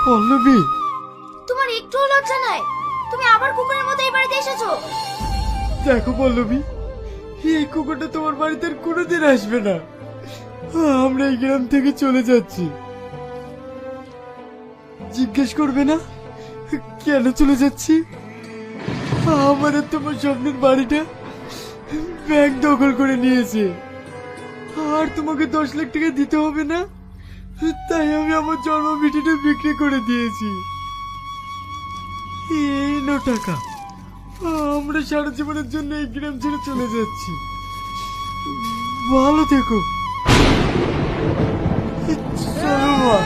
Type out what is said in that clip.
পল্লবী, তোমার একটুও লজ্জা নাই? তুমি আবার কুকুরের মতো এই বাড়িতে এসেছো? দেখো পল্লবী, এই কুকুরটা তোমার বাড়িতে আর কোনোদিন আসবে না। আমরা এই গ্রাম থেকে চলে যাচ্ছি। জিজ্ঞেস করবে না কেন চলে যাচ্ছি? আমার আর তোমার স্বপ্নের বাড়িটা ব্যাংক দখল করে নিয়েছে, আর তোমাকে 10 লাখ টাকা দিতে হবে না, তাই আমি আমার জন্ম ভিটিটা বিক্রি করে দিয়েছি। এই নো টাকা, আমরা সারা জীবনের জন্য এই গ্রাম ছেড়ে চলে যাচ্ছি। ভালো থেকো। চলো মা।